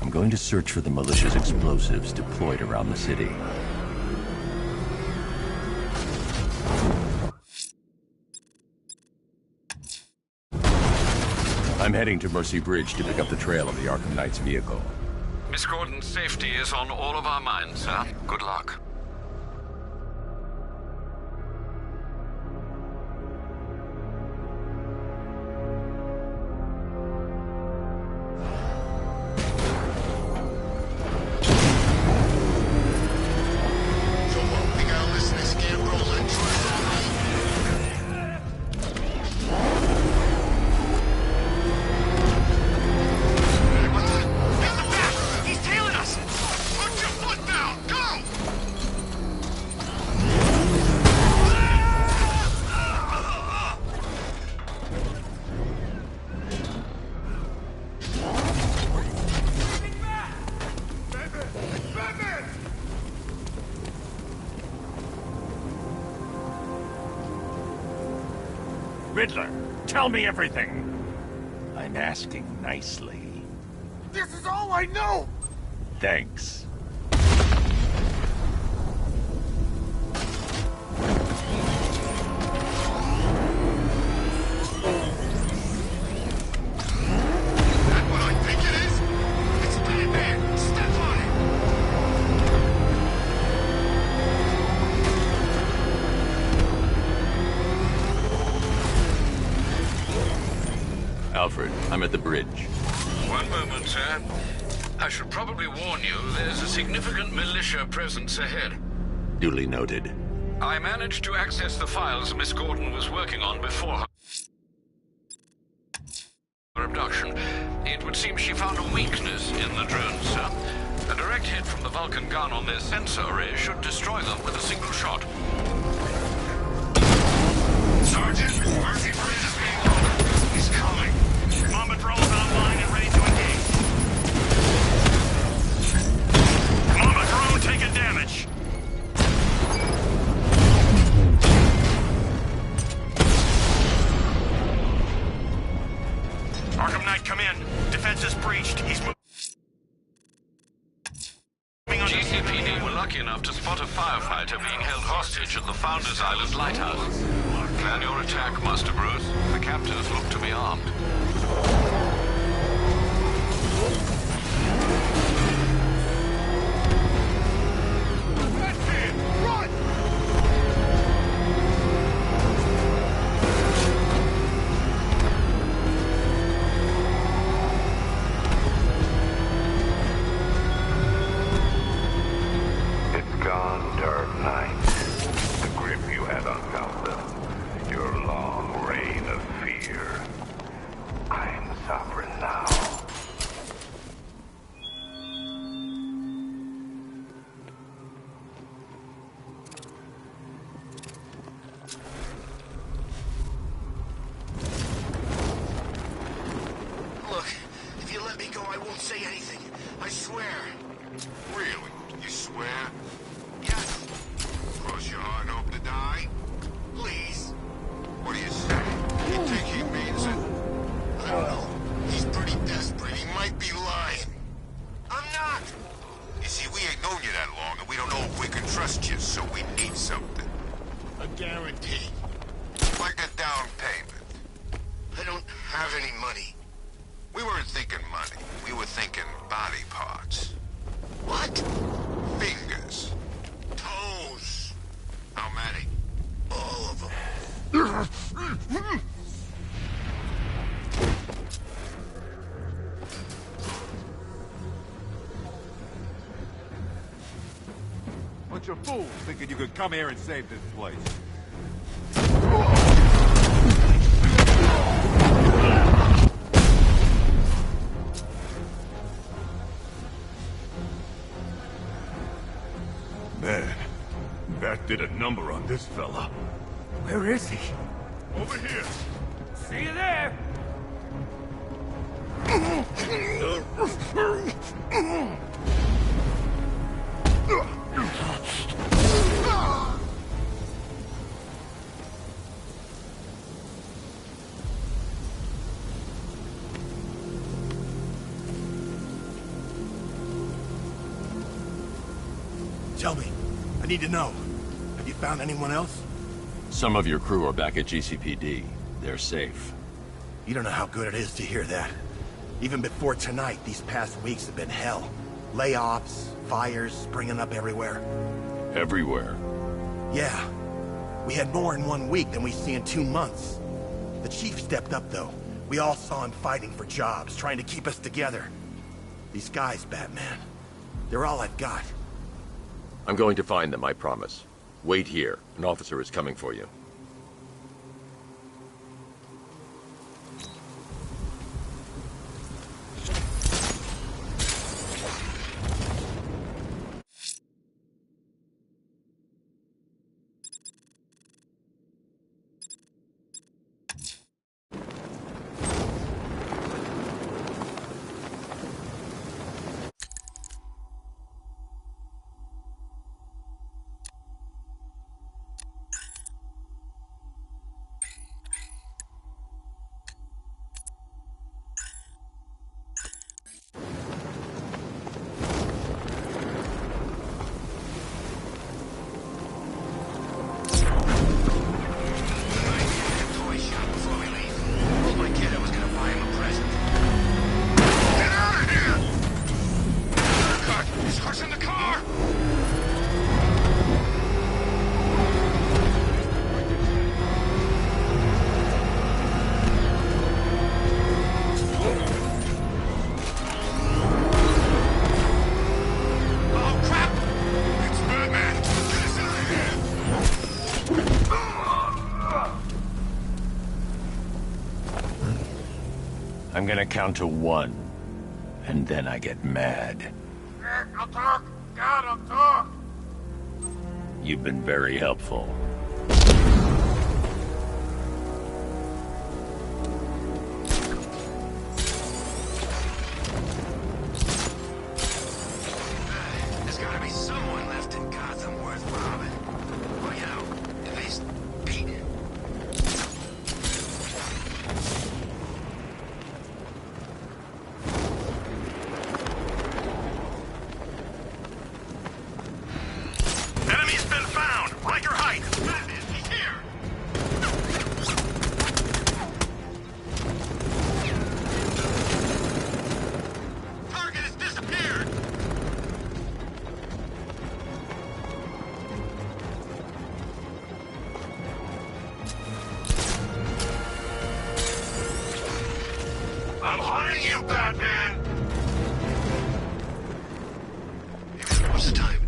I'm going to search for the militia's explosives deployed around the city. I'm heading to Mercy Bridge to pick up the trail of the Arkham Knight's vehicle. Miss Gordon's safety is on all of our minds, sir. Good luck. Riddler, tell me everything. I'm asking nicely. This is all I know! Thanks. That what I think it is? It's Batman! Step on it! Alfred, I'm at the bridge. One moment, sir. I should probably warn you, there's a significant militia presence ahead. Duly noted. I managed to access the files Miss Gordon was working on before her abduction. It would seem she found a weakness in the drones, sir. A direct hit from the Vulcan gun on their sensor array should destroy them with a single shot. Sergeant, Mercy Bridge is being loaded. He's coming. Bomb patrol's online and ready to engage. Mama drone taking damage. Arkham Knight, come in. Defense is breached. He's moving on. GCPD were lucky enough to spot a firefighter being held hostage at the Founders Island lighthouse. Plan your attack, Master Bruce. The captors look to be armed. Run! It's gone, Dark Knight. The grip you had on Gotham. Your long reign of fear. I am sovereign now. Look, if you let me go, I won't say anything. I swear. Really? You swear? Yes. Cross your heart and hope to die? Please. What do you say? You think he means it? I don't know. He's pretty desperate. He might be lying. I'm not. You see, we ain't known you that long, and we don't know if we can trust you, so we need something. A guarantee. Like a down payment. I don't have any money. We weren't thinking money. We were thinking body parts. What? Fingers. Toes. How many? All of them. Bunch of fools thinking you could come here and save this place. Man, that did a number on this fella. Where is he? Over here. See you there! Tell me. I need to know. Have you found anyone else? Some of your crew are back at GCPD. They're safe. You don't know how good it is to hear that. Even before tonight, these past weeks have been hell. Layoffs, fires springing up everywhere. Everywhere. Yeah. We had more in 1 week than we see in 2 months. The chief stepped up, though. We all saw him fighting for jobs, trying to keep us together. These guys, Batman, they're all I've got. I'm going to find them, I promise. Wait here. An officer is coming for you. I'm gonna count to 1, and then I get mad. I'll talk! God, I'll talk! You've been very helpful. There's gotta be someone left in Gotham worth robbing. Or, you know, at least beating. Enemy's been found! Riker height! Batman, he's here! Target has disappeared! I'm hunting you, Batman! What's the time?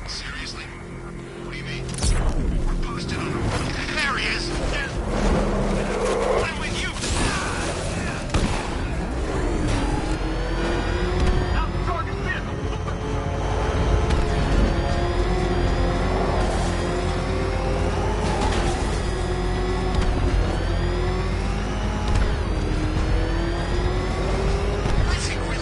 Seriously? What do you mean? We're posted on a... There he is! I'm with you! Now the target's I think we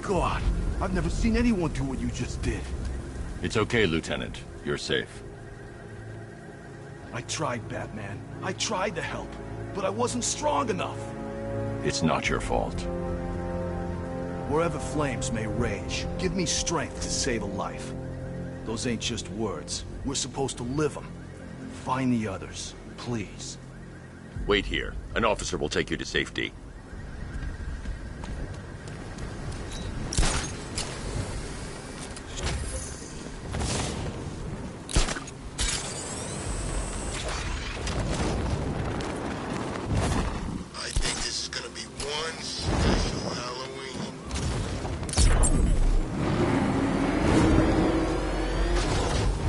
God! I've never seen anyone do what you just did. It's okay, Lieutenant. You're safe. I tried, Batman. I tried to help, but I wasn't strong enough. It's not your fault. Wherever flames may rage, give me strength to save a life. Those ain't just words. We're supposed to live them. Find the others, please. Wait here. An officer will take you to safety. I think this is gonna be one special Halloween.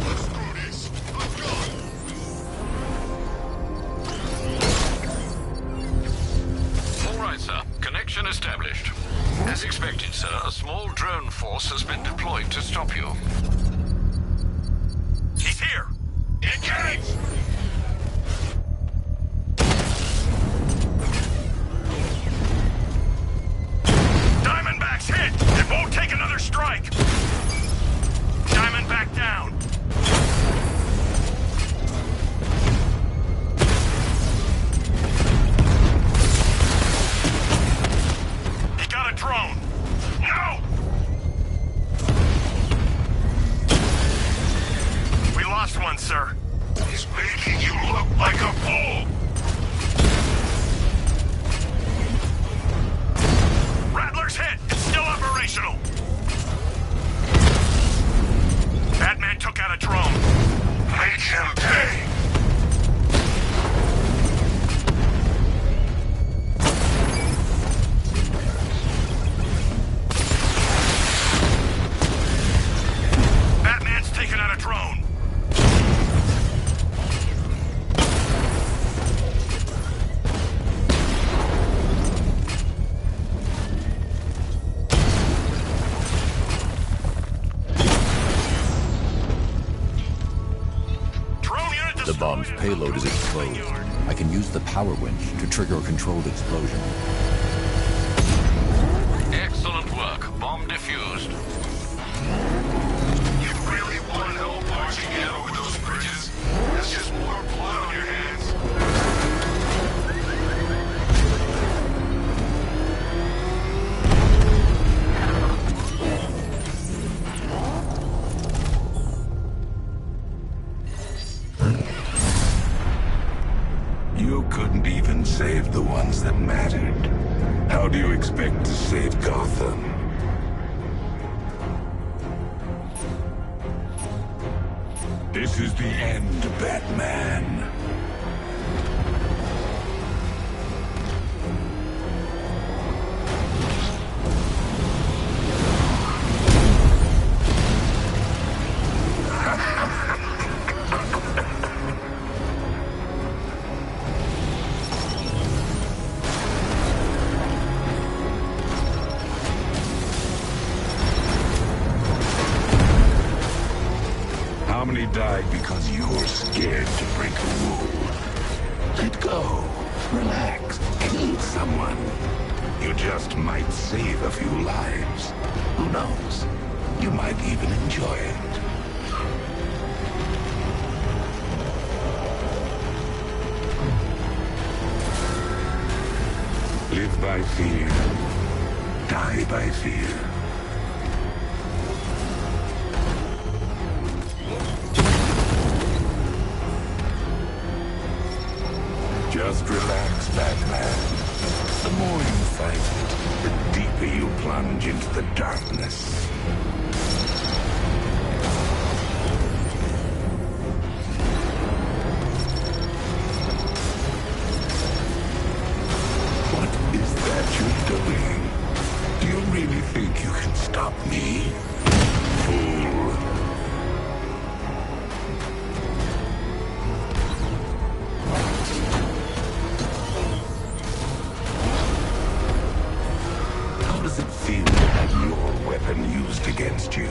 Let's do this. Let's go. All right, sir. Connection established. As expected, sir, a small drone force has been deployed to stop you. He's here! Engage! Diamondback's hit! It won't take another strike! Diamondback down! He got a drone! No! We lost one, sir. He's making you look like a fool! Rattler's hit! It's still operational! Batman took out a drone. Make him pay! Batman's taken out a drone. Drone unit The bomb's destroyed. payload is exposed. I can use the power winch to trigger a controlled explosion. Excellent work. Bomb defused. You really want help marching in over those bridges? That's just more blood on your hands. You couldn't even save the ones that mattered. How do you expect to save Gotham? This is the end, Batman. How many died because you're scared to break a rule? Let go. Relax. Kill someone. You just might save a few lives. Who knows? You might even enjoy it. Live by fear. Die by fear. Just relax, Batman. The more you fight it, the deeper you plunge into the darkness. What is that you're doing? Do you really think you can stop me? Fool. How does it feel to have your weapon used against you?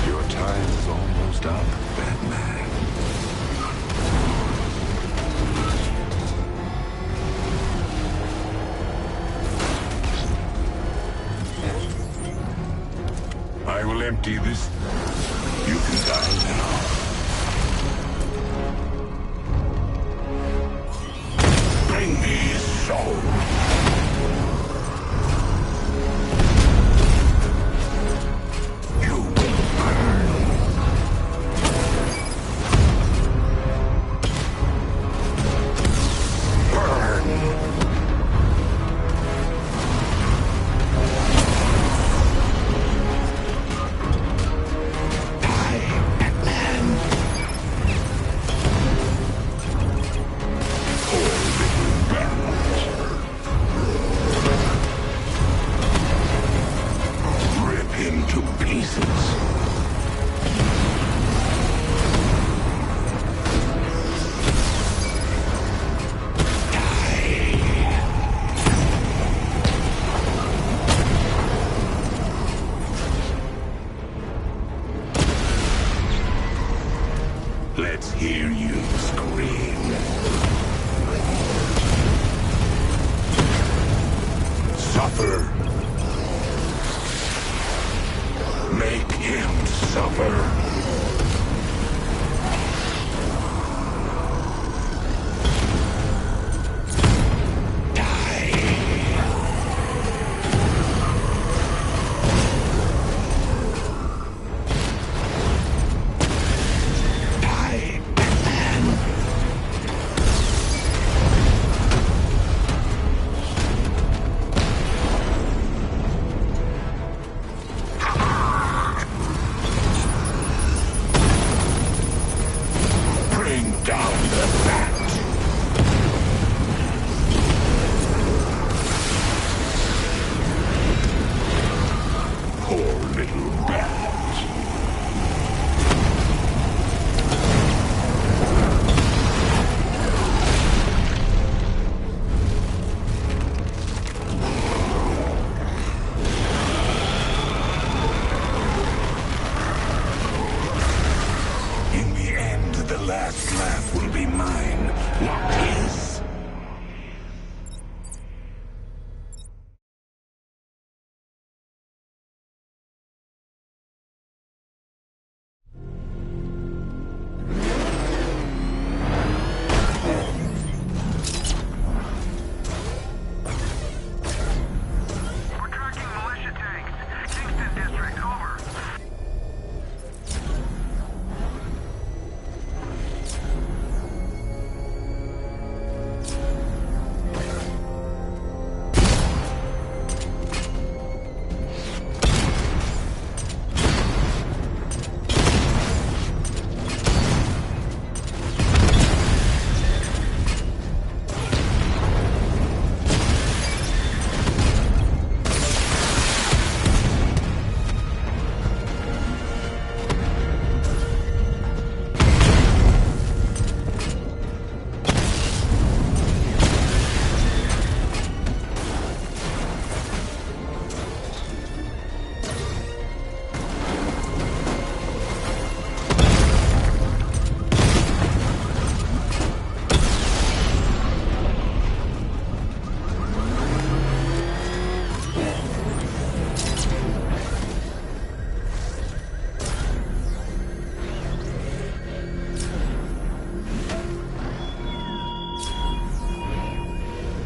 Your time is almost up, Batman. empty this? You can die now. Bring me his soul. You will burn. Burn. Let's hear you scream. Suffer. Make him suffer. Last laugh will be mine, not his. We're tracking militia tanks. Kingston District, over.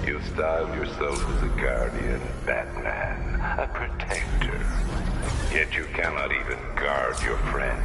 You style yourself as a guardian, Batman, a protector. Yet you cannot even guard your friends.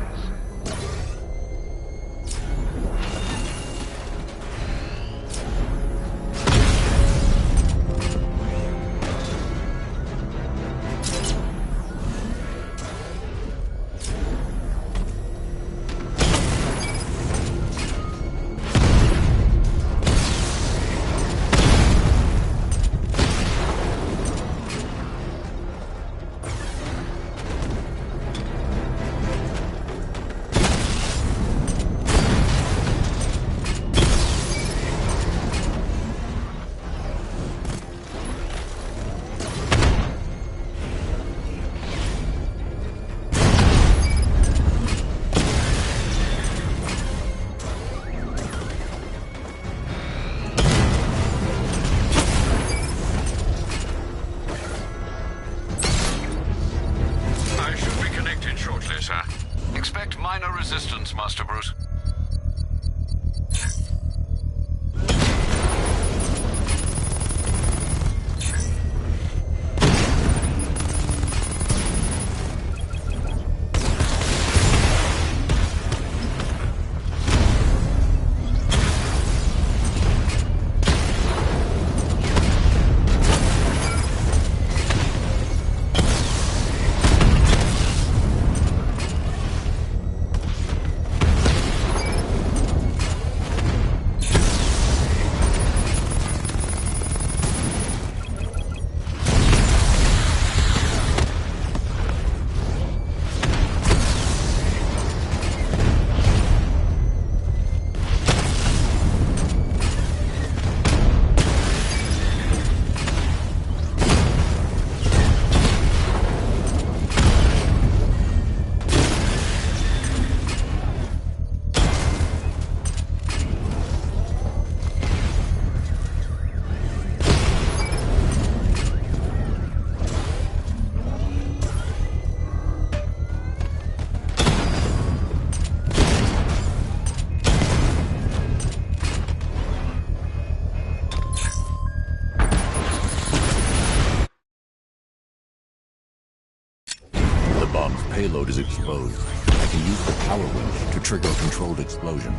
payload is exposed. I can use the power winch to trigger a controlled explosion.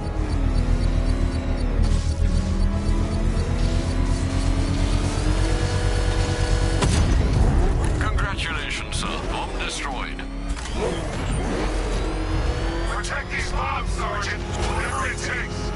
Congratulations, sir. Bomb destroyed. Protect these bombs, Sergeant! Whatever it takes!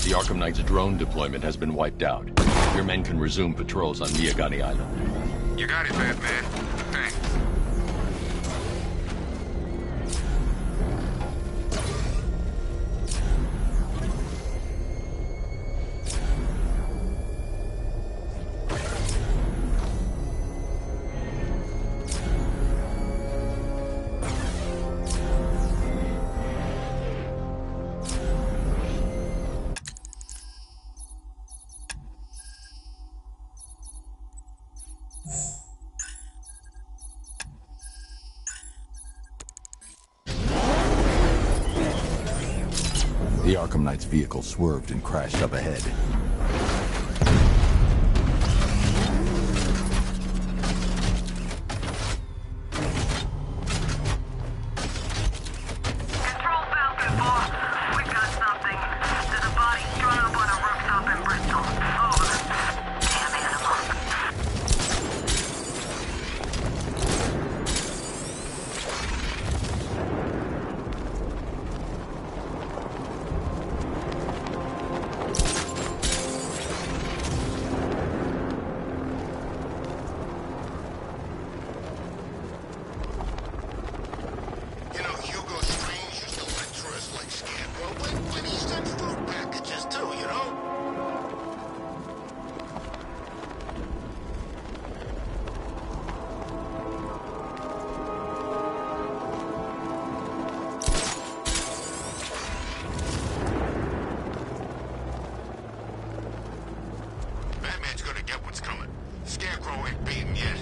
The Arkham Knight's drone deployment has been wiped out. Your men can resume patrols on Miyagani Island. You got it, Batman. Thanks. The Arkham Knight's vehicle swerved and crashed up ahead. Control Falcon 4. We got something. There's a body strung up on a rooftop in Bristol. Over. Damn animal. You know, Hugo Strange used to lecture us like Scarecrow when he sent fruit packages too, you know? Batman's gonna get what's coming. Scarecrow ain't beaten yet.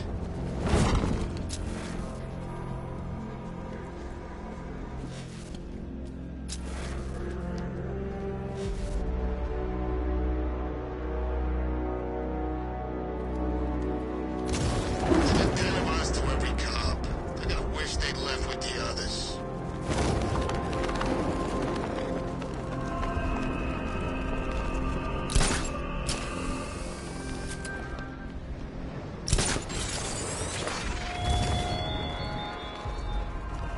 They're televised to every cop. They're gonna wish they'd left with the others.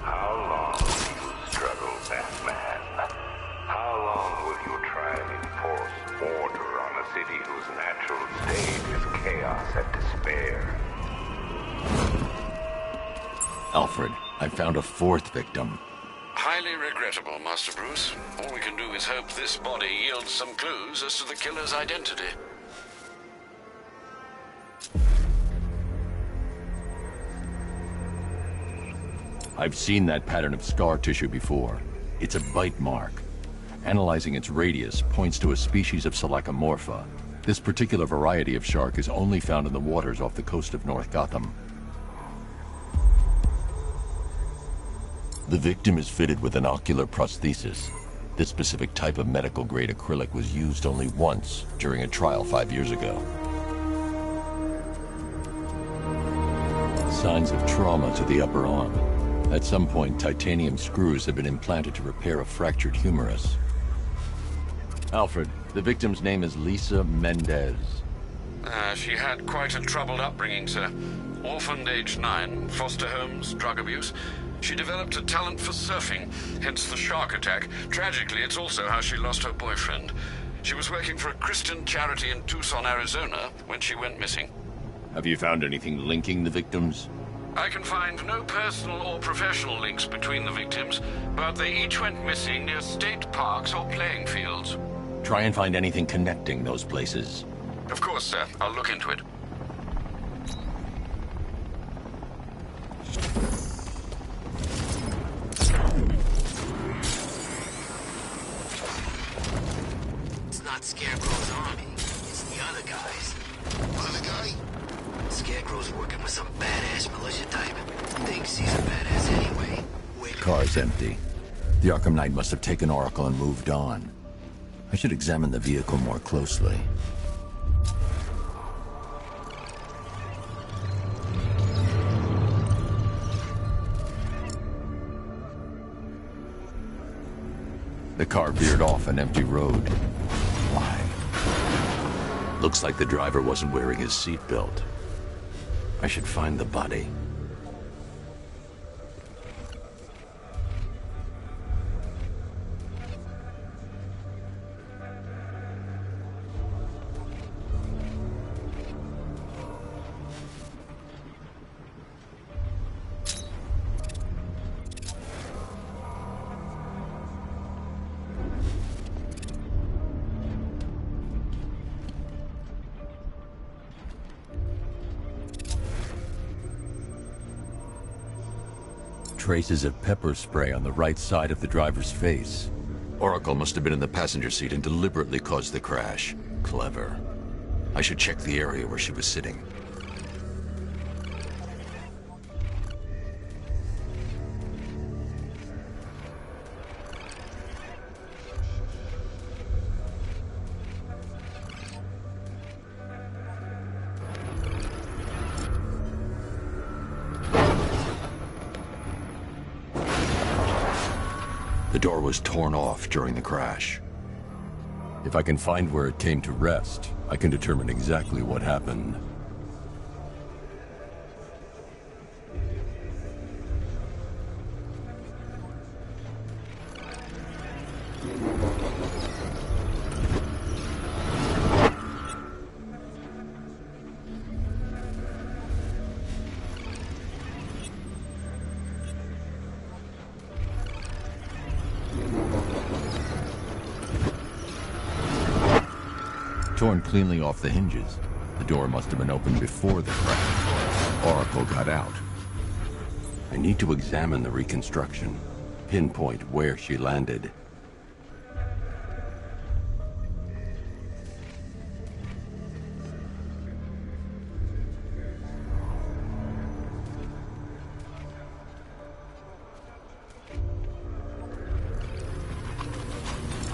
How long will you struggle, Batman? How long will you try and enforce order on a city whose natural state is chaos and despair? Alfred, I found a fourth victim. Highly regrettable, Master Bruce. All we can do is hope this body yields some clues as to the killer's identity. I've seen that pattern of scar tissue before. It's a bite mark. Analyzing its radius points to a species of Selachomorpha. This particular variety of shark is only found in the waters off the coast of North Gotham. The victim is fitted with an ocular prosthesis. This specific type of medical-grade acrylic was used only once during a trial 5 years ago. Signs of trauma to the upper arm. At some point, titanium screws have been implanted to repair a fractured humerus. Alfred, the victim's name is Lisa Mendez. She had quite a troubled upbringing, sir. Orphaned aged 9, foster homes, drug abuse. She developed a talent for surfing, hence the shark attack. Tragically, it's also how she lost her boyfriend. She was working for a Christian charity in Tucson, Arizona, when she went missing. Have you found anything linking the victims? I can find no personal or professional links between the victims, but they each went missing near state parks or playing fields. Try and find anything connecting those places. Of course, sir. I'll look into it. It's not Scarecrow's army. It's the other guys. Other guy? Scarecrow's working with some badass militia type. Thinks he's a badass anyway. The car's empty. The Arkham Knight must have taken Oracle and moved on. I should examine the vehicle more closely. The car veered off an empty road. Why? Looks like the driver wasn't wearing his seatbelt. I should find the body. Traces of pepper spray on the right side of the driver's face. Oracle must have been in the passenger seat and deliberately caused the crash. Clever. I should check the area where she was sitting. The door was torn off during the crash. If I can find where it came to rest, I can determine exactly what happened. Torn cleanly off the hinges. The door must have been opened before the crash. Oracle got out. I need to examine the reconstruction, pinpoint where she landed.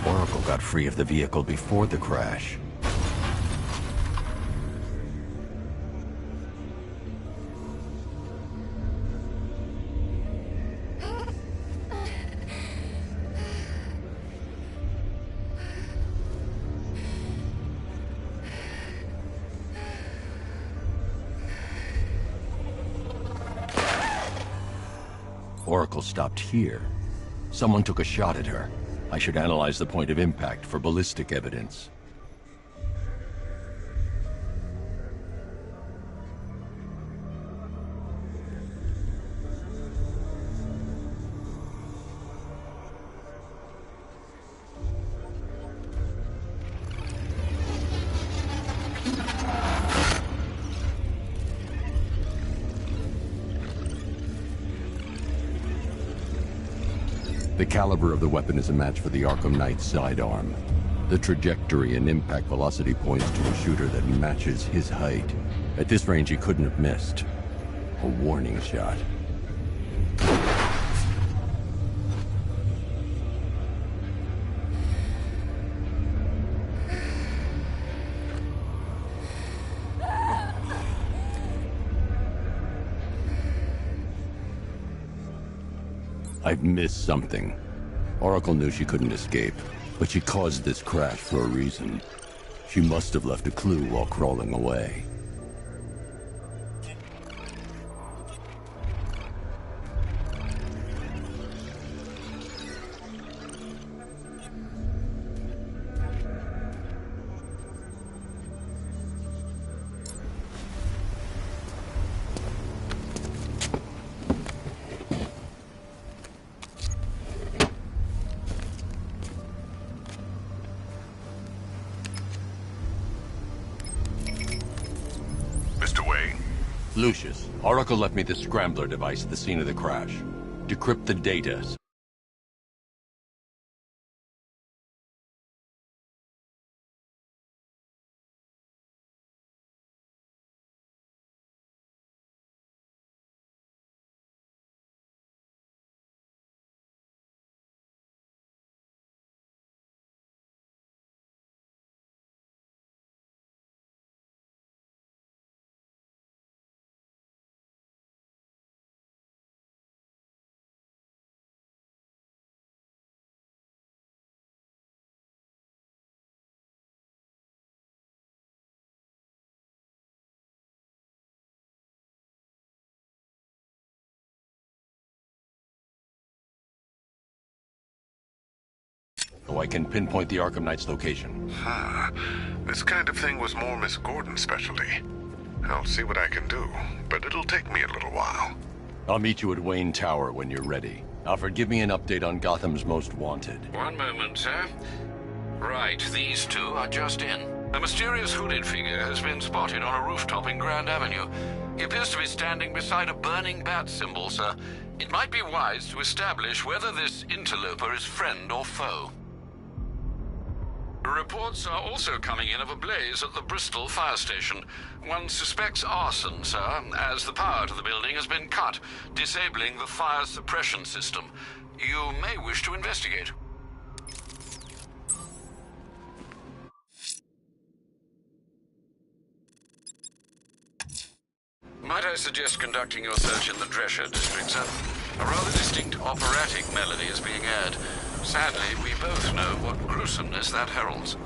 Oracle got free of the vehicle before the crash. Oracle stopped here. Someone took a shot at her. I should analyze the point of impact for ballistic evidence. The caliber of the weapon is a match for the Arkham Knight's sidearm. The trajectory and impact velocity points to a shooter that matches his height. At this range, he couldn't have missed. A warning shot. I've missed something. Oracle knew she couldn't escape, but she caused this crash for a reason. She must have left a clue while crawling away. Lucius, Oracle left me the scrambler device at the scene of the crash. Decrypt the data. So I can pinpoint the Arkham Knight's location. This kind of thing was more Miss Gordon's specialty. I'll see what I can do, but it'll take me a little while. I'll meet you at Wayne Tower when you're ready. Alfred, give me an update on Gotham's Most Wanted. One moment, sir. Right, these two are just in. A mysterious hooded figure has been spotted on a rooftop in Grand Avenue. He appears to be standing beside a burning bat symbol, sir. It might be wise to establish whether this interloper is friend or foe. Reports are also coming in of a blaze at the Bristol fire station. One suspects arson, sir, as the power to the building has been cut, disabling the fire suppression system. You may wish to investigate. Might I suggest conducting your search in the Drescher district, sir? A rather distinct operatic melody is being aired. Sadly, we both know what gruesomeness that heralds.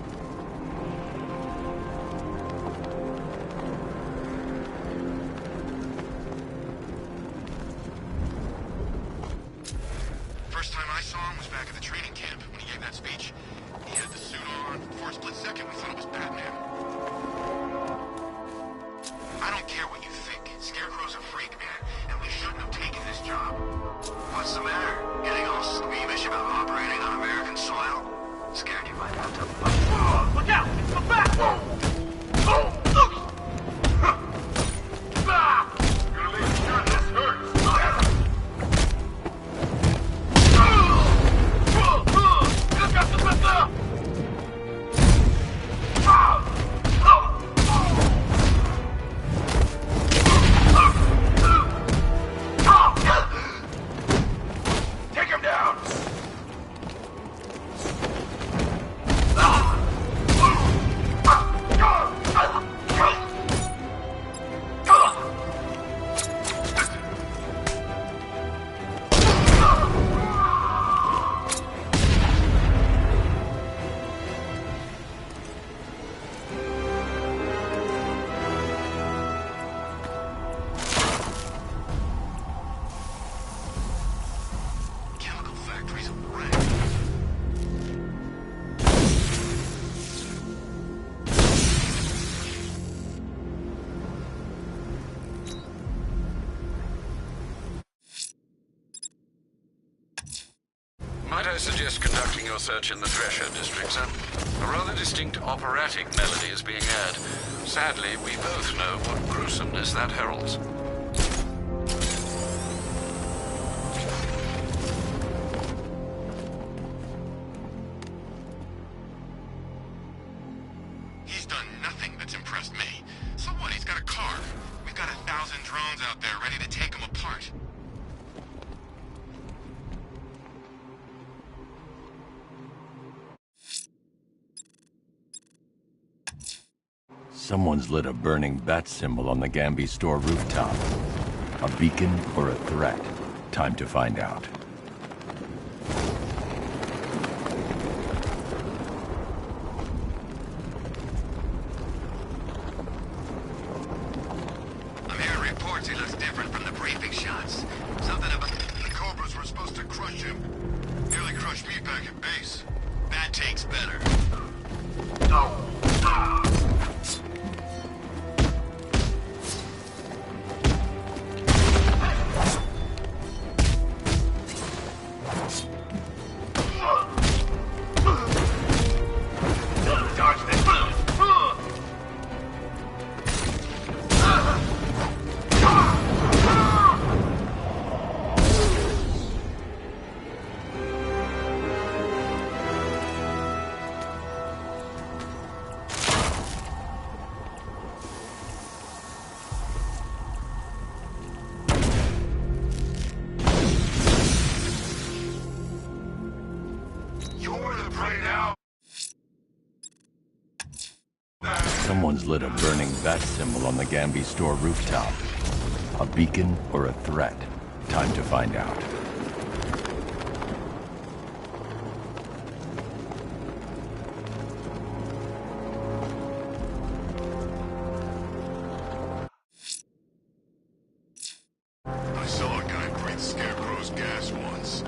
First time I saw him was back at the training camp when he gave that speech. He had the suit on. For a split second, we thought it was Batman. I don't care what you think. Scarecrow's a freak, man, and we shouldn't have taken this job. What's the matter? Getting all squeamish about operating on American soil? Scared you might have to... Look out! Come back! Gonna leave sure this hurts. Take him down! Chemical factories of wreck. Might I suggest conducting your search in the Drescher district, sir? A rather distinct operatic melody is being aired. Sadly, we both know what gruesomeness that heralds. Someone's lit a burning bat symbol on the Gambi store rooftop. A beacon or a threat? Time to find out. I'm hearing reports he looks different from the briefing shots. Something about the Cobras were supposed to crush him. Nearly crushed me back at base. That takes better. Someone's lit a burning bat symbol on the Gambi store rooftop. A beacon or a threat? Time to find out. I saw a guy breathe Scarecrow's gas once.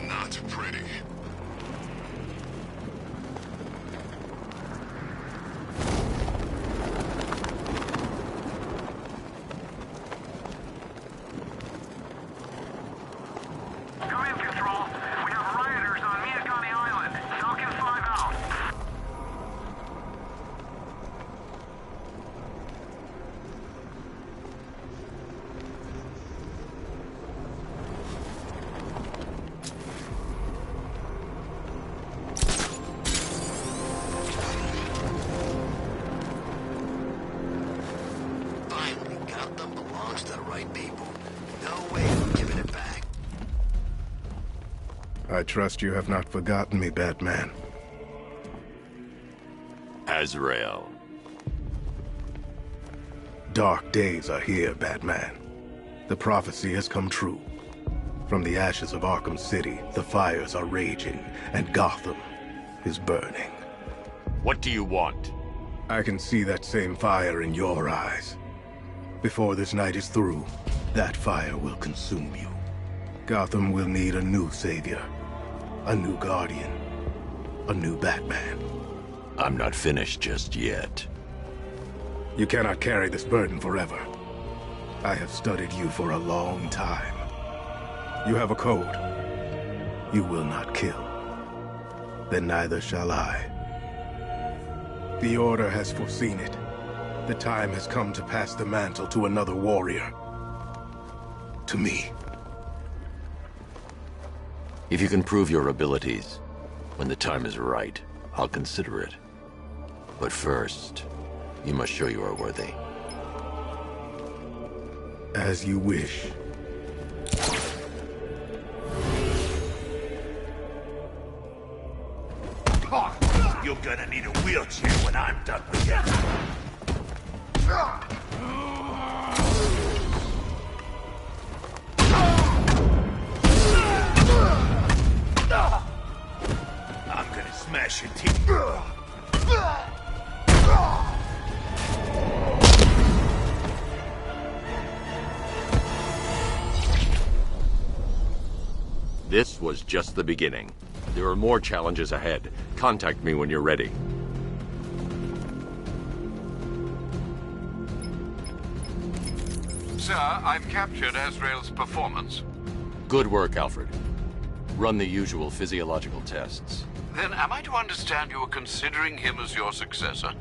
Not pretty. Come in, Control. We have rioters on Miyakami Island. Falcon 5 out. Finally, Gotham belongs to the right people. No way of giving it back. I trust you have not forgotten me, Batman. Azrael. Dark days are here, Batman. The prophecy has come true. From the ashes of Arkham City, the fires are raging, and Gotham is burning. What do you want? I can see that same fire in your eyes. Before this night is through, that fire will consume you. Gotham will need a new savior, a new guardian, a new Batman. I'm not finished just yet. You cannot carry this burden forever. I have studied you for a long time. You have a code. You will not kill. Then neither shall I. The Order has foreseen it. The time has come to pass the mantle to another warrior. To me. If you can prove your abilities, when the time is right, I'll consider it. But first, you must show you are worthy. As you wish. You're gonna need a wheelchair when I'm done with you. I'm gonna smash your teeth. This was just the beginning. There are more challenges ahead. Contact me when you're ready. Sir, I've captured Azrael's performance. Good work, Alfred. Run the usual physiological tests. Then am I to understand you are considering him as your successor?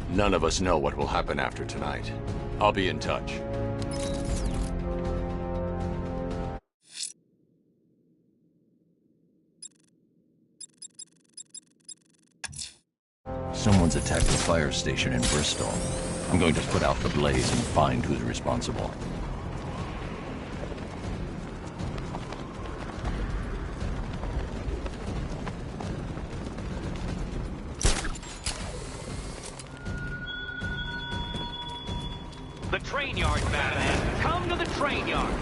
None of us know what will happen after tonight. I'll be in touch. Someone's attacked the fire station in Bristol. I'm going to put out the blaze and find who's responsible. The train yard, Batman. Come to the train yard.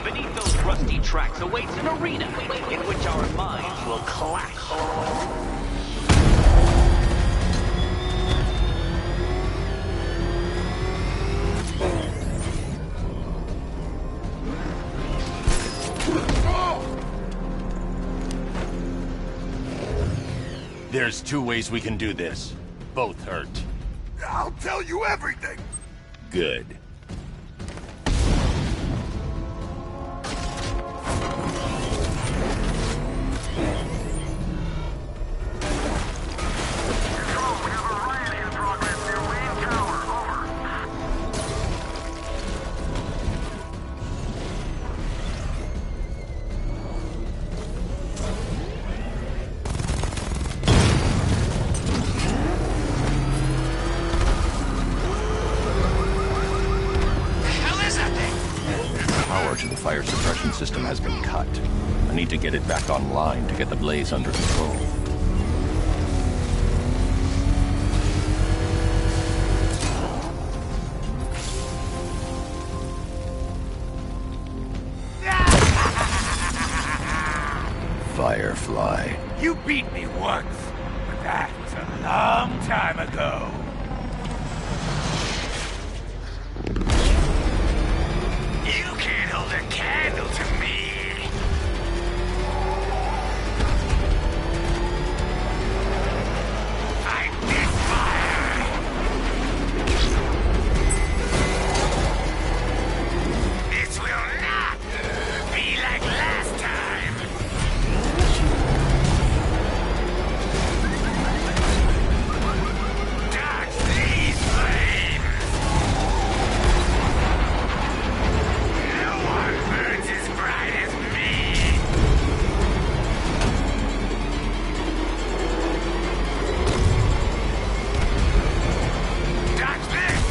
Beneath those rusty tracks awaits an arena in which our minds will clash. There's two ways we can do this. Both hurt. I'll tell you everything! Good. Fire suppression system has been cut. I need to get it back online to get the blaze under control. Firefly. You beat me once, but that was a long time ago. You can't hold a candle to me. Fight this fire. This will not be like last time. Dodge these flames. No one burns as bright as me! Dodge this!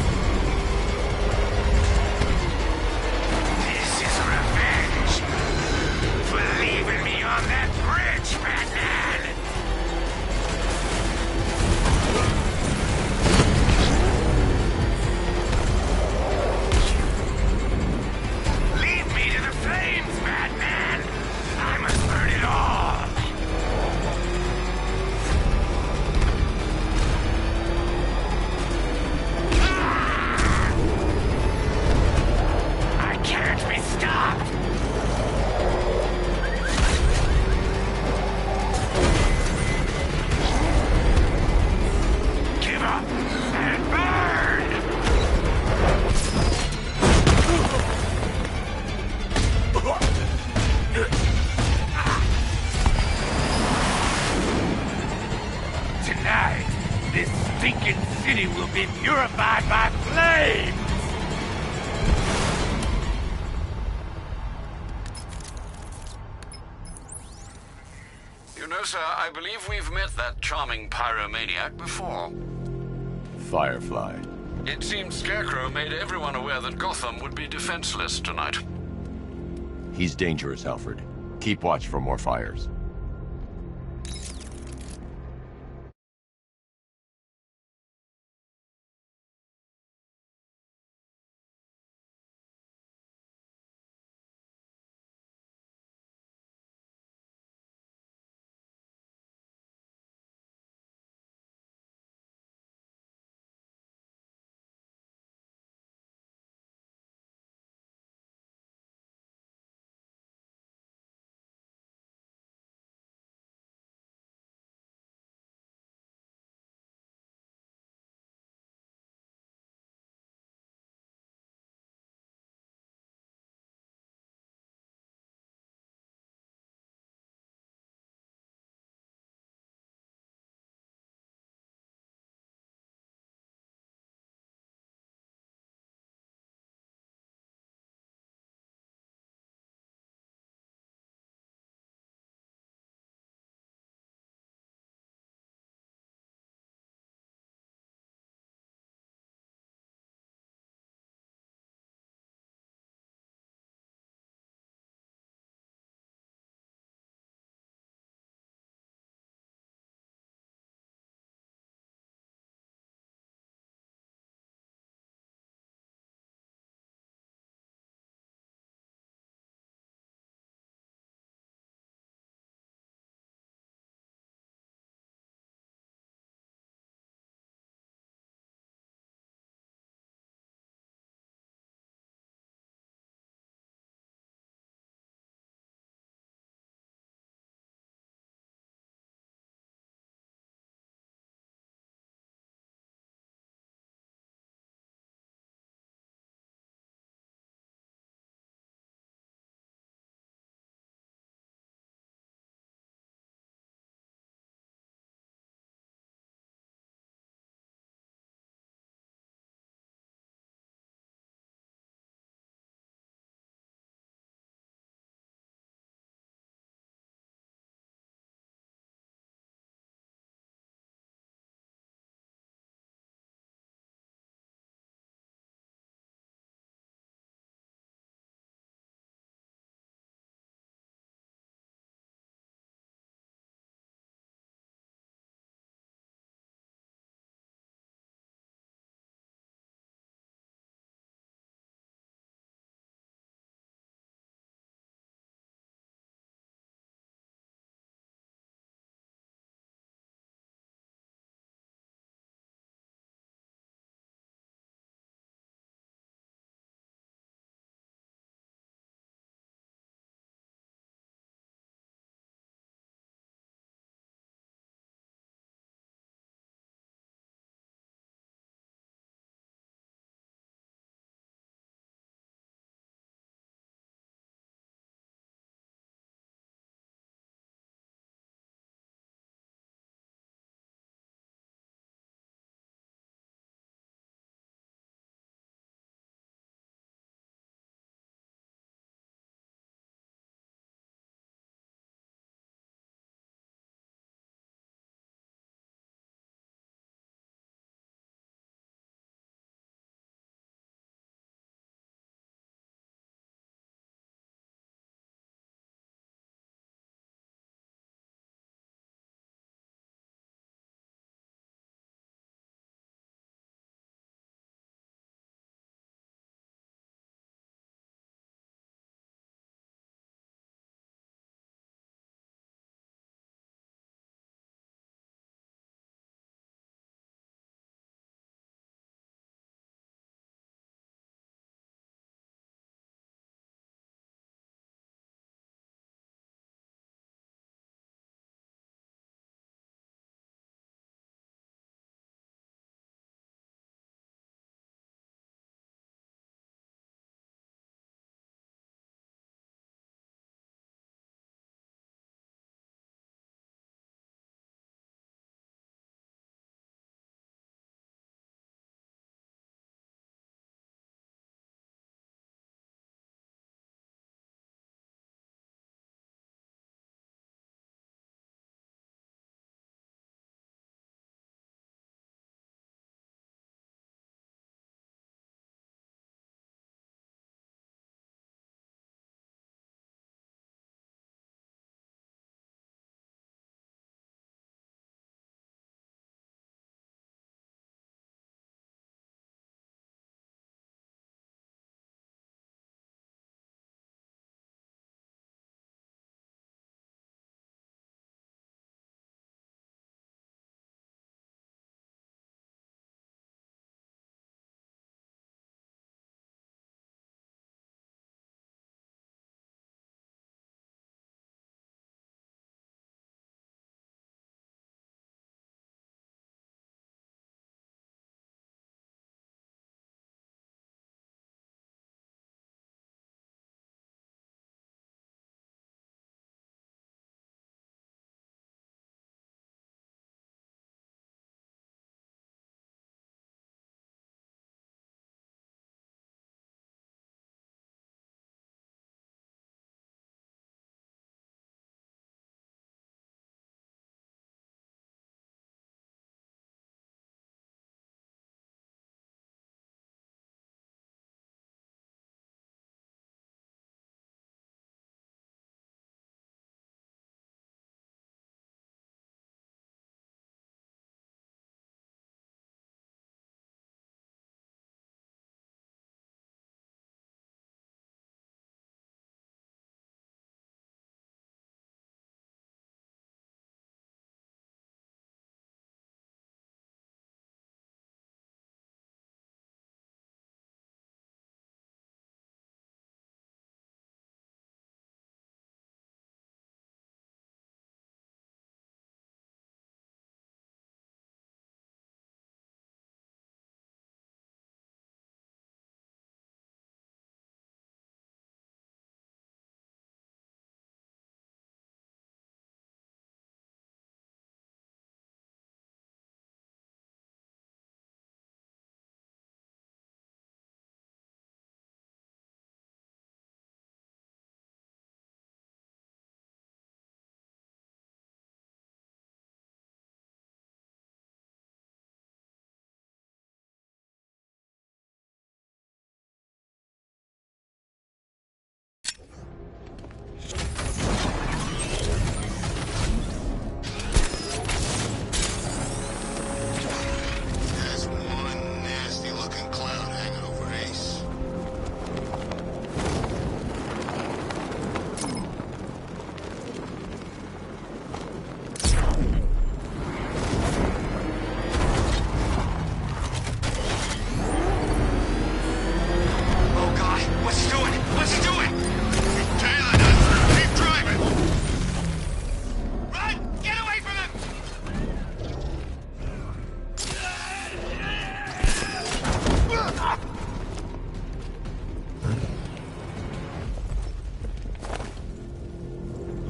This is revenge for leaving me on that bridge, Batman! Lead me to the flames, Batman! I must burn it all! I can't be stopped! Give up and burn! Tonight, this stinking city will be purified by flames! You know, sir, I believe we've met that charming pyromaniac before. Firefly. It seems Scarecrow made everyone aware that Gotham would be defenseless tonight. He's dangerous, Alfred. Keep watch for more fires.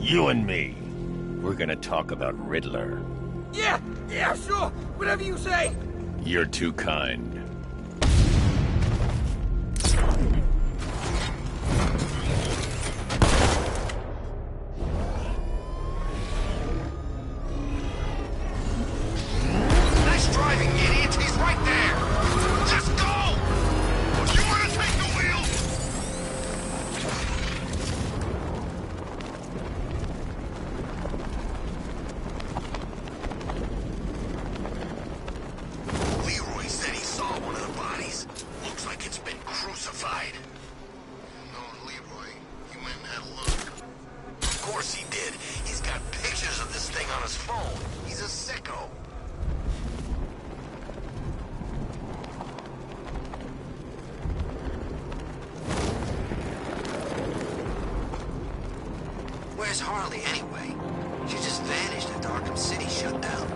You and me. We're gonna talk about Riddler. Yeah, sure. Whatever you say. You're too kind. Nice driving, idiot. He's right there. Just go! You want to take the wheel? Leroy said he saw one of the bodies. Looks like it's been crucified. No, Leroy, he went and had a look. Of course he did. He's got pictures of this thing on his phone. He's a sicko. Where's Harley, anyway? She just vanished after Arkham City shut down.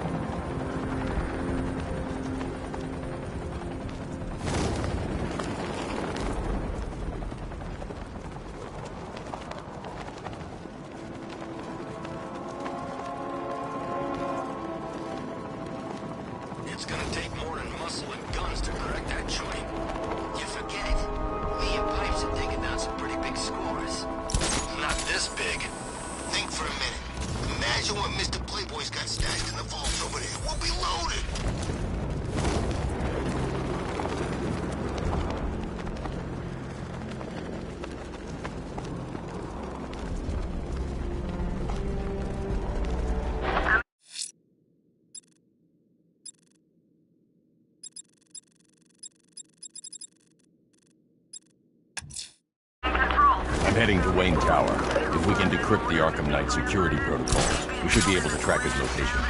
It's gonna take more than muscle and guns to correct that joint. You forget it. Me and Pipes have taken down some pretty big scores. Not this big. Think for a minute. Imagine what Mr. Playboy's got stashed in the vaults over there. We'll be loaded. I'm heading to Wayne Tower. If we can decrypt the Arkham Knight security protocols, we should be able to track his location.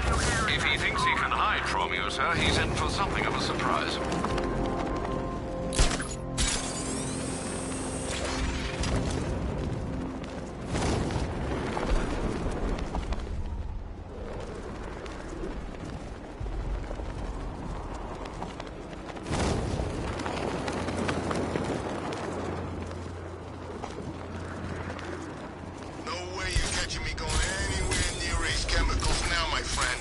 If he thinks he can hide from you, sir, he's in for something of a surprise. No way you're catching me going anywhere near Ace Chemicals now, my friend.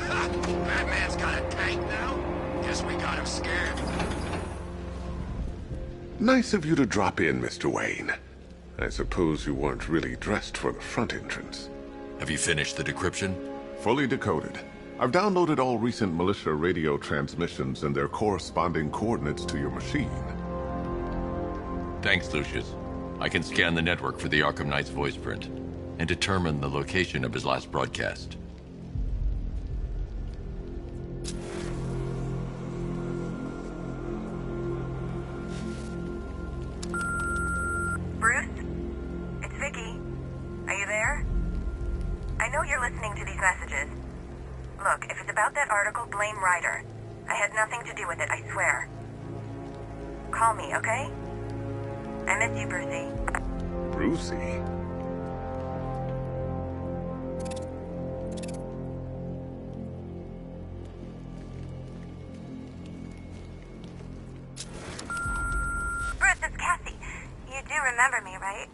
Ha! Batman's got a tank now? Guess we got him scared. Nice of you to drop in, Mr. Wayne. I suppose you weren't really dressed for the front entrance. Have you finished the decryption? Fully decoded. I've downloaded all recent militia radio transmissions and their corresponding coordinates to your machine. Thanks, Lucius. I can scan the network for the Arkham Knight's voice print and determine the location of his last broadcast. Bruce? It's Vicky. Are you there? I know you're listening to these messages. Look, if it's about that article, blame Ryder. I had nothing to do with it, I swear. Call me, okay? I miss you, Brucey. Brucey? Bruce, it's Cassie. You do remember me, right?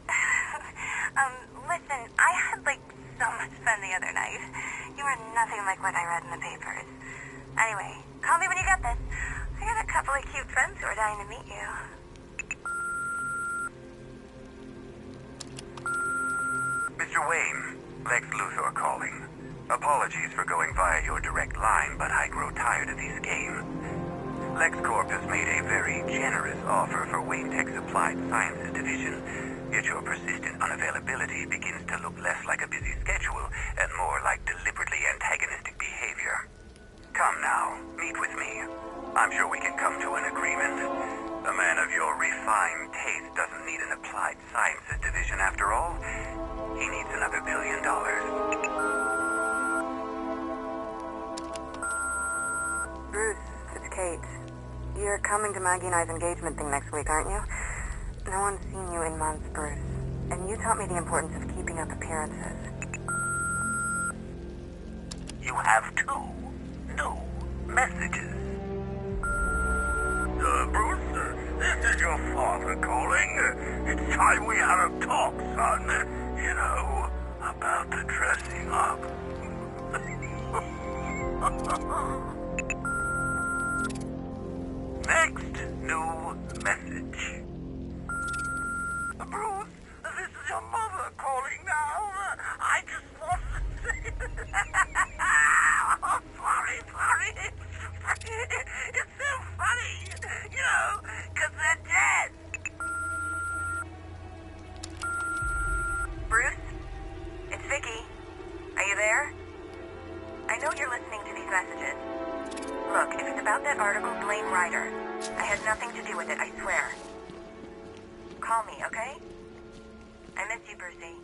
Listen, I had, so much fun the other night. You are nothing like what I read in the papers. Anyway, call me when you get this. I got a couple of cute friends who are dying to meet you. Mr. Wayne, Lex Luthor calling. Apologies for going via your direct line, but I grow tired of these games. LexCorp has made a very generous offer for Wayne Tech's Applied Sciences division, yet your persistent unavailability begins to look less like a busy schedule and more like deliberately antagonistic behavior. Come now, meet with me. I'm sure we can come to an agreement. A man of your refined taste doesn't need an Applied Sciences division after all. He needs another $1 billion. Bruce, it's Kate. You're coming to Maggie and I's engagement thing next week, aren't you? No one's seen you in months, Bruce. And you taught me the importance of keeping up appearances. You have two new messages. Bruce, this is your father calling. It's time we had a talk, son. You know, about the dressing up. Next new message. Bruce, this is your mother calling now. I just want to say... Oh, sorry. It's so funny, you know, because they're dead. Bruce? It's Vicky. Are you there? I know you're listening to these messages. Look, if it's about that article, blame Ryder. I had nothing to do with it, I swear. Call me, okay? I miss you, Brucey.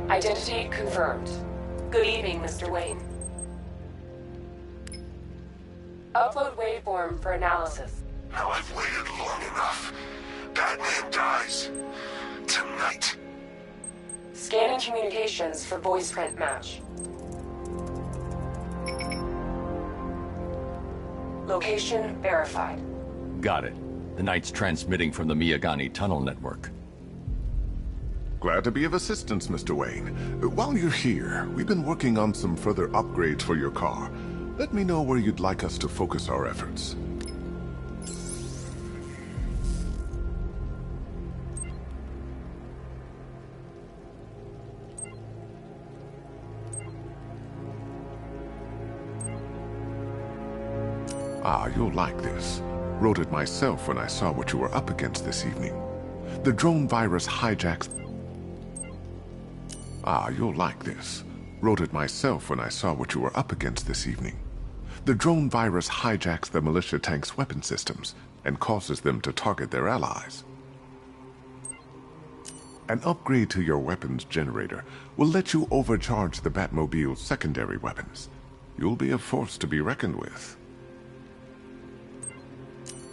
Identity confirmed. Good evening, Mr. Wayne. Upload waveform for analysis. Now I've waited long enough. Batman dies. Tonight. Scanning communications for voice print match. Location verified. Got it. The Knight's transmitting from the Miyagani tunnel network. Glad to be of assistance, Mr. Wayne. While you're here, we've been working on some further upgrades for your car. Let me know where you'd like us to focus our efforts. Ah, you'll like this. Wrote it myself when I saw what you were up against this evening. The drone virus hijacks... Ah, you'll like this. Wrote it myself when I saw what you were up against this evening. The drone virus hijacks the militia tank's weapon systems and causes them to target their allies. An upgrade to your weapons generator will let you overcharge the Batmobile's secondary weapons. You'll be a force to be reckoned with.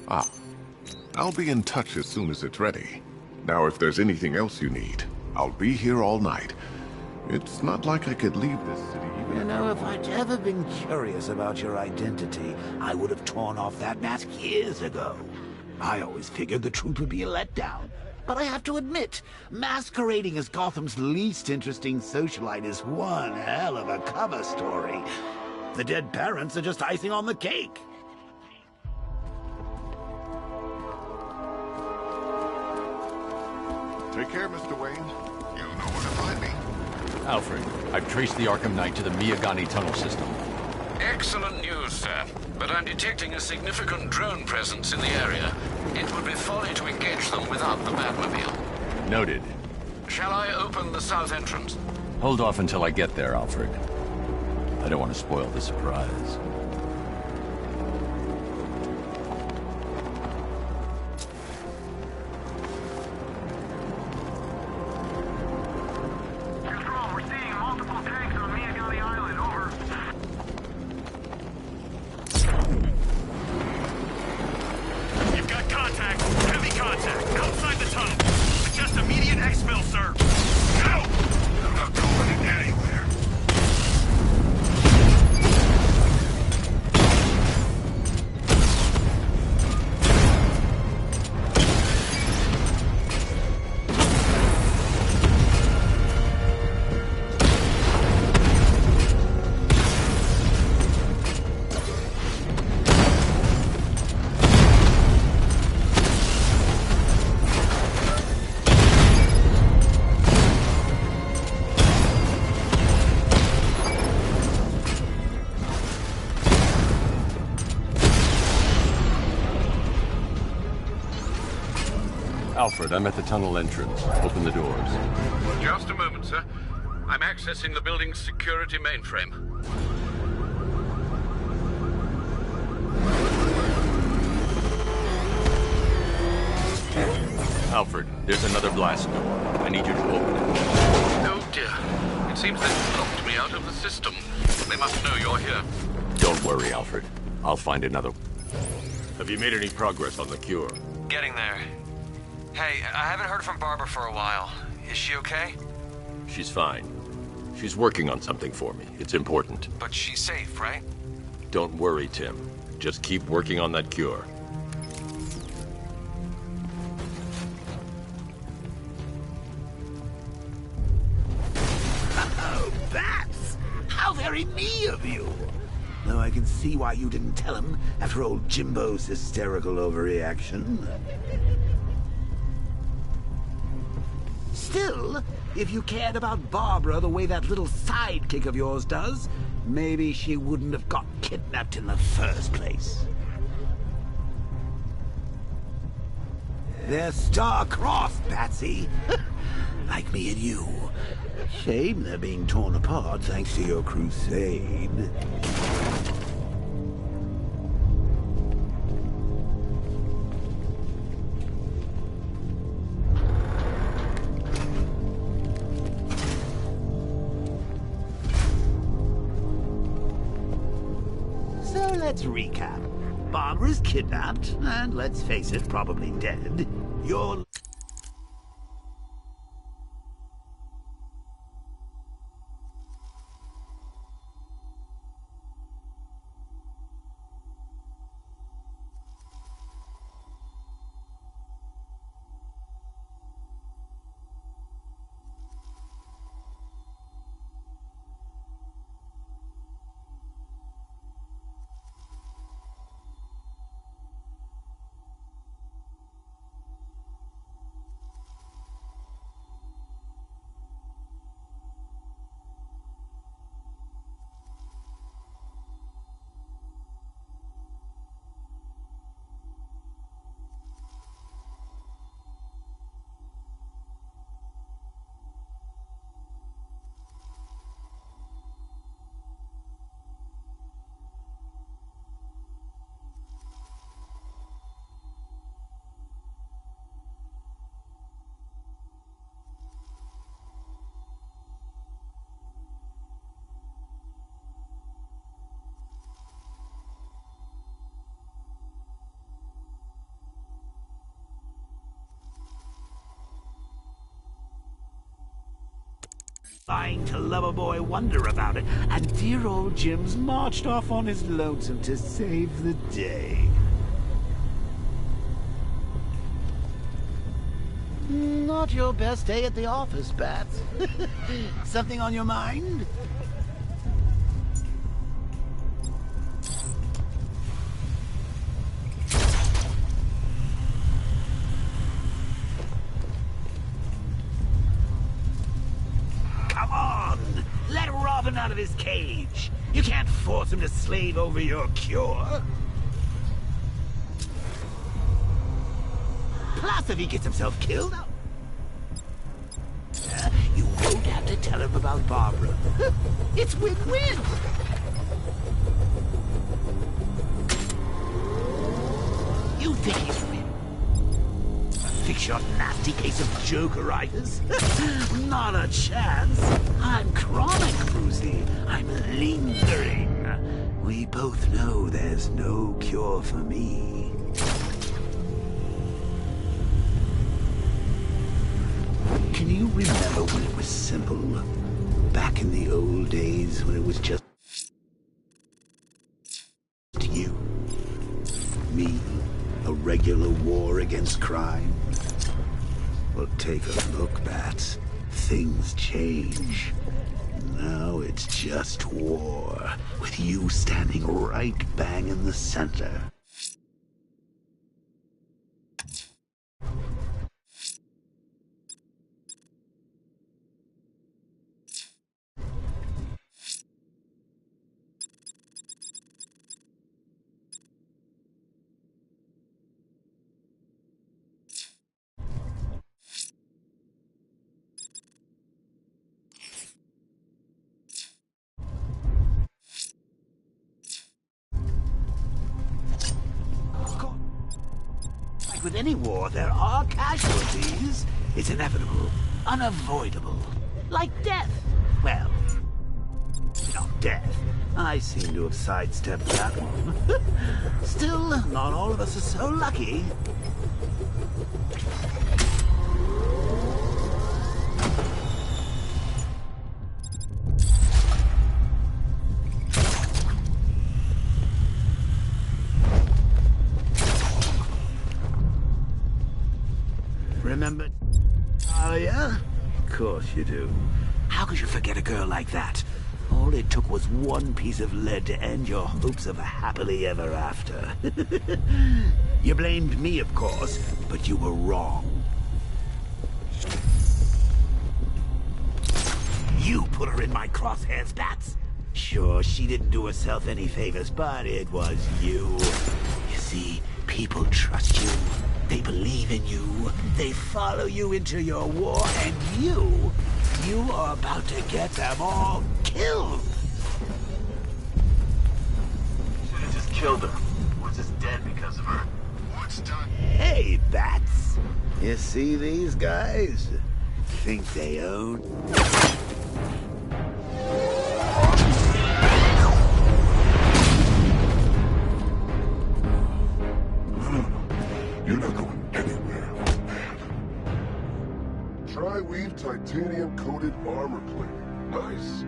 Ah, I'll be in touch as soon as it's ready. Now, if there's anything else you need, I'll be here all night. It's not like I could leave this city even... You know, if I'd ever been curious about your identity, I would have torn off that mask years ago. I always figured the truth would be a letdown. But I have to admit, masquerading as Gotham's least interesting socialite is one hell of a cover story. The dead parents are just icing on the cake. Take care, Mr. Wayne. You know where to find me. Alfred, I've traced the Arkham Knight to the Miyagani tunnel system. Excellent news, sir. But I'm detecting a significant drone presence in the area. It would be folly to engage them without the Batmobile. Noted. Shall I open the south entrance? Hold off until I get there, Alfred. I don't want to spoil the surprise. Alfred, I'm at the tunnel entrance. Open the doors. Just a moment, sir. I'm accessing the building's security mainframe. Alfred, there's another blast door. I need you to open it. Oh dear. It seems they've locked me out of the system. They must know you're here. Don't worry, Alfred. I'll find another. Have you made any progress on the cure? Getting there. Hey, I haven't heard from Barbara for a while. Is she okay? She's fine. She's working on something for me. It's important. But she's safe, right? Don't worry, Tim. Just keep working on that cure. Oh, Bats! How very me of you! Though I can see why you didn't tell him after old Jimbo's hysterical overreaction. Still, if you cared about Barbara the way that little sidekick of yours does, maybe she wouldn't have got kidnapped in the first place. They're star-crossed, Patsy. Like me and you. Shame they're being torn apart thanks to your crusade. So let's recap. Barbara's kidnapped, and let's face it, probably dead. You're... Lying to Loverboy wonder about it, and dear old Jim's marched off on his lonesome to save the day. Not your best day at the office, Bats. Something on your mind? Out of his cage. You can't force him to slave over your cure. Plus, if he gets himself killed, you won't have to tell him about Barbara. It's win-win. You think he's real? Fix your nasty case of jokeritis? Not a chance. I'm chronic, Brucey. I'm lingering. We both know there's no cure for me. Can you remember when it was simple? Back in the old days when it was just you, me, a regular war against crime? Well, take a look, Bats. Things change. Now it's just war, with you standing right bang in the center. With any war, there are casualties. It's inevitable, unavoidable. Like death. Well, not death, I seem to have sidestepped that one. Still, not all of us are so lucky. Remember? Oh, yeah? Of course you do. How could you forget a girl like that? All it took was one piece of lead to end your hopes of a happily ever after. You blamed me, of course, but you were wrong. You put her in my crosshairs, Bats. Sure, she didn't do herself any favors, but it was you. You see, people trust you. They believe in you. They follow you into your war, and you are about to get them all killed. Should have just killed her. We're just dead because of her. What's done? Hey, Bats. You see these guys? Think they own? You're not going anywhere, man. Tri-weave titanium-coated armor plating. Nice.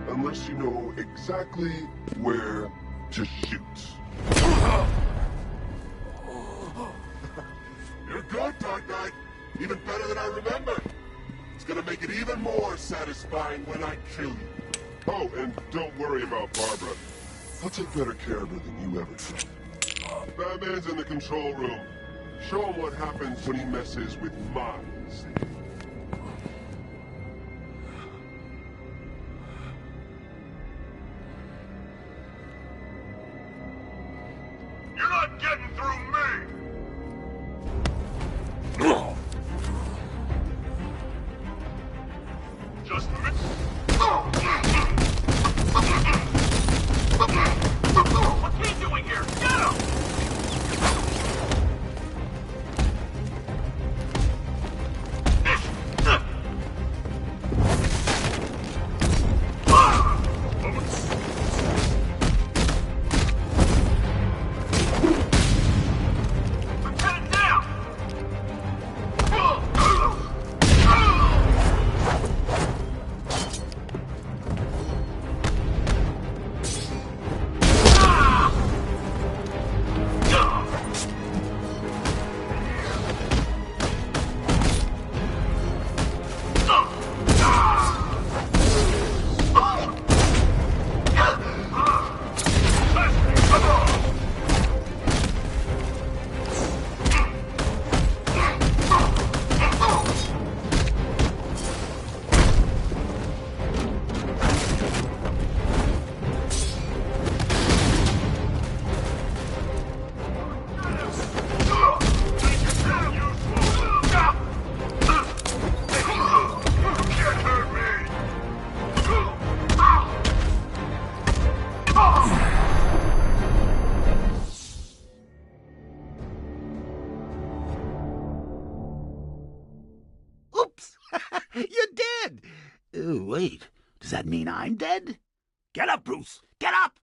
Unless you know exactly where to shoot. You're good, Dark Knight. Even better than I remember. It's gonna make it even more satisfying when I kill you. Oh, and don't worry about Barbara. I'll take better care of her than you ever did. Batman's in the control room. Show him what happens when he messes with minds. You're not getting through me! Just What's he doing here? Get him! You're dead! Oh, wait. Does that mean I'm dead? Get up, Bruce! Get up!